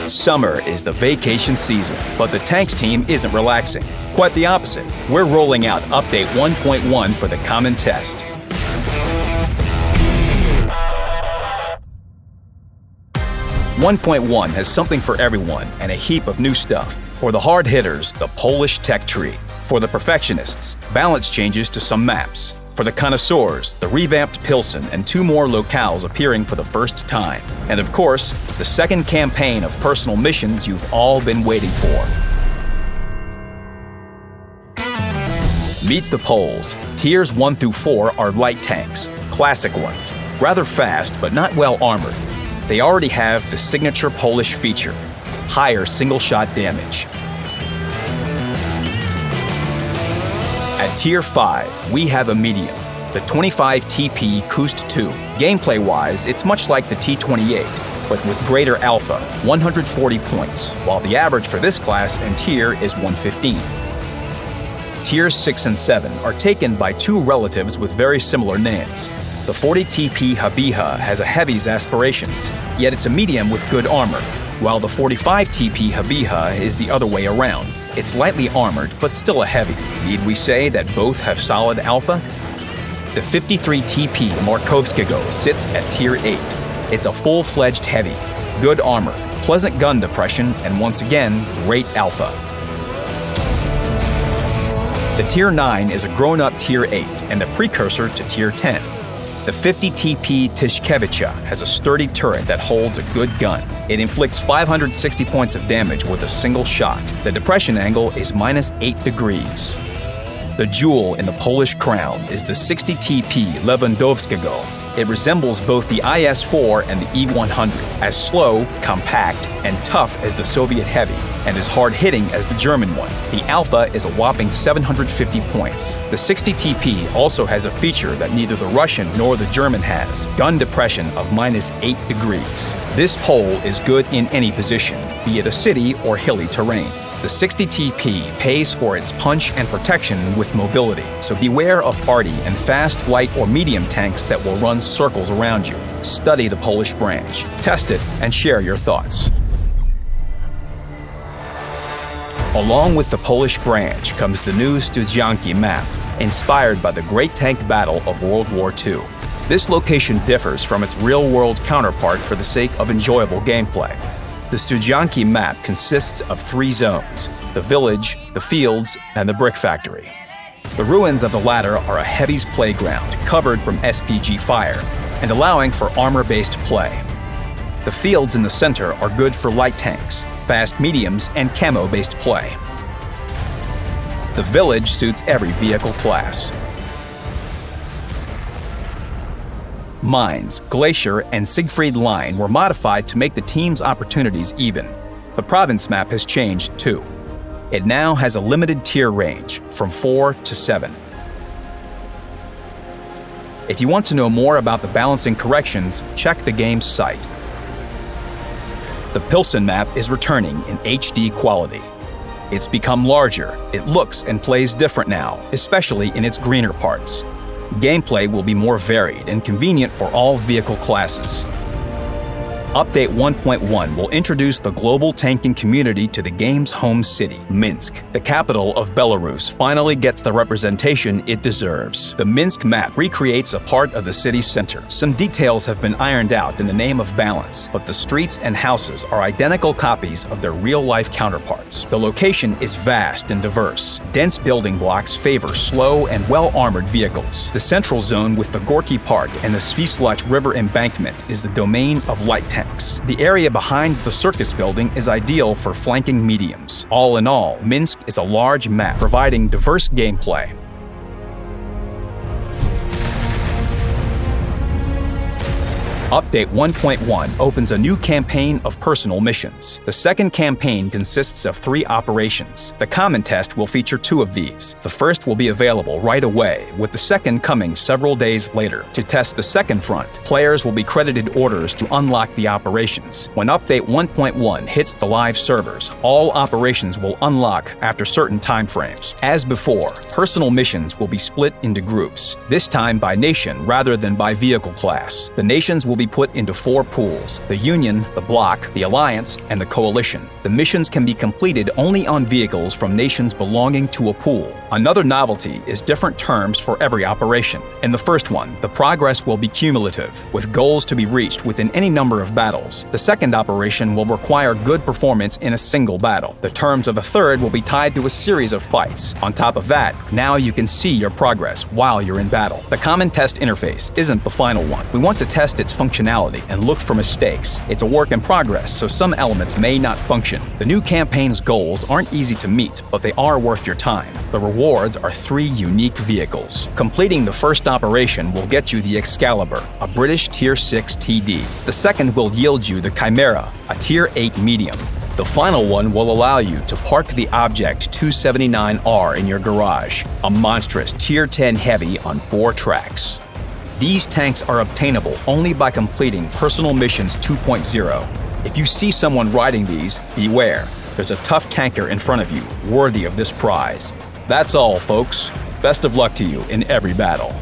Summer is the vacation season, but the tanks team isn't relaxing. Quite the opposite. We're rolling out Update 1.1 for the Common Test. "1.1 has something for everyone and a heap of new stuff. For the hard hitters, the Polish tech tree. For the perfectionists, balance changes to some maps. For the connoisseurs, the revamped Pilsen and 2 more locales appearing for the first time. And of course, the second campaign of personal missions you've all been waiting for. Meet the Poles. Tiers 1 through 4 are light tanks, classic ones, rather fast but not well armored. They already have the signature Polish feature, higher single-shot damage. At Tier 5, we have a medium, the 25 TP Kust 2. Gameplay-wise, it's much like the T28, but with greater alpha, 140 points, while the average for this class and tier is 115. Tiers 6 and 7 are taken by 2 relatives with very similar names. The 40 TP Habiha has a heavy's aspirations, yet it's a medium with good armor, while the 45 TP Habiha is the other way around. It's lightly armored, but still a heavy. Need we say that both have solid alpha? The 53 TP Markovskogo sits at Tier 8. It's a full-fledged heavy, good armor, pleasant gun depression, and once again, great alpha. The Tier 9 is a grown-up Tier 8 and a precursor to Tier 10. The 50 TP Tishkevicha has a sturdy turret that holds a good gun. It inflicts 560 points of damage with a single shot. The depression angle is -8 degrees. The jewel in the Polish crown is the 60 TP Lewandowskiego. It resembles both the IS-4 and the E-100, as slow, compact, and tough as the Soviet Heavy, and as hard-hitting as the German one. The Alpha is a whopping 750 points. The 60 TP also has a feature that neither the Russian nor the German has, gun depression of -8 degrees. This pole is good in any position, be it a city or hilly terrain. The 60 TP pays for its punch and protection with mobility, so beware of arty and fast, light, or medium tanks that will run circles around you. Study the Polish branch, test it, and share your thoughts. Along with the Polish branch comes the new Studzianki map, inspired by the Great Tank Battle of World War II. This location differs from its real-world counterpart for the sake of enjoyable gameplay. The Studzianki map consists of 3 zones: the village, the fields, and the brick factory. The ruins of the latter are a heavy's playground, covered from SPG fire, and allowing for armor-based play. The fields in the center are good for light tanks, fast mediums, and camo-based play. The village suits every vehicle class. Mines, Glacier, and Siegfried Line were modified to make the team's opportunities even. The province map has changed too. It now has a limited tier range, from 4 to 7. If you want to know more about the balancing corrections, check the game's site. The Pilsen map is returning in HD quality. It's become larger, it looks and plays different now, especially in its greener parts. Gameplay will be more varied and convenient for all vehicle classes. Update 1.1 will introduce the global tanking community to the game's home city, Minsk. The capital of Belarus finally gets the representation it deserves. The Minsk map recreates a part of the city's center. Some details have been ironed out in the name of balance, but the streets and houses are identical copies of their real-life counterparts. The location is vast and diverse. Dense building blocks favor slow and well-armored vehicles. The central zone with the Gorky Park and the Svisluch River embankment is the domain of light tanks. The area behind the circus building is ideal for flanking mediums. All in all, Minsk is a large map providing diverse gameplay. Update 1.1 opens a new campaign of personal missions. The second campaign consists of 3 operations. The Common Test will feature 2 of these. The first will be available right away, with the second coming several days later. To test the second front, players will be credited orders to unlock the operations. When Update 1.1 hits the live servers, all operations will unlock after certain timeframes. As before, personal missions will be split into groups, this time by nation rather than by vehicle class. The nations will will be put into 4 pools: the Union, the Bloc, the Alliance, and the Coalition. The missions can be completed only on vehicles from nations belonging to a pool. Another novelty is different terms for every operation. In the first one, the progress will be cumulative, with goals to be reached within any number of battles. The second operation will require good performance in a single battle. The terms of the third will be tied to a series of fights. On top of that, now you can see your progress while you're in battle. The Common Test Interface isn't the final one. We want to test its functionality and look for mistakes. It's a work in progress, so some elements may not function. The new campaign's goals aren't easy to meet, but they are worth your time. The rewards are 3 unique vehicles. Completing the first operation will get you the Excalibur, a British Tier 6 TD. The second will yield you the Chimera, a Tier 8 medium. The final one will allow you to park the Object 279R in your garage, a monstrous Tier 10 heavy on 4 tracks. These tanks are obtainable only by completing Personal Missions 2.0. If you see someone riding these, beware. There's a tough tanker in front of you, worthy of this prize. That's all, folks. Best of luck to you in every battle.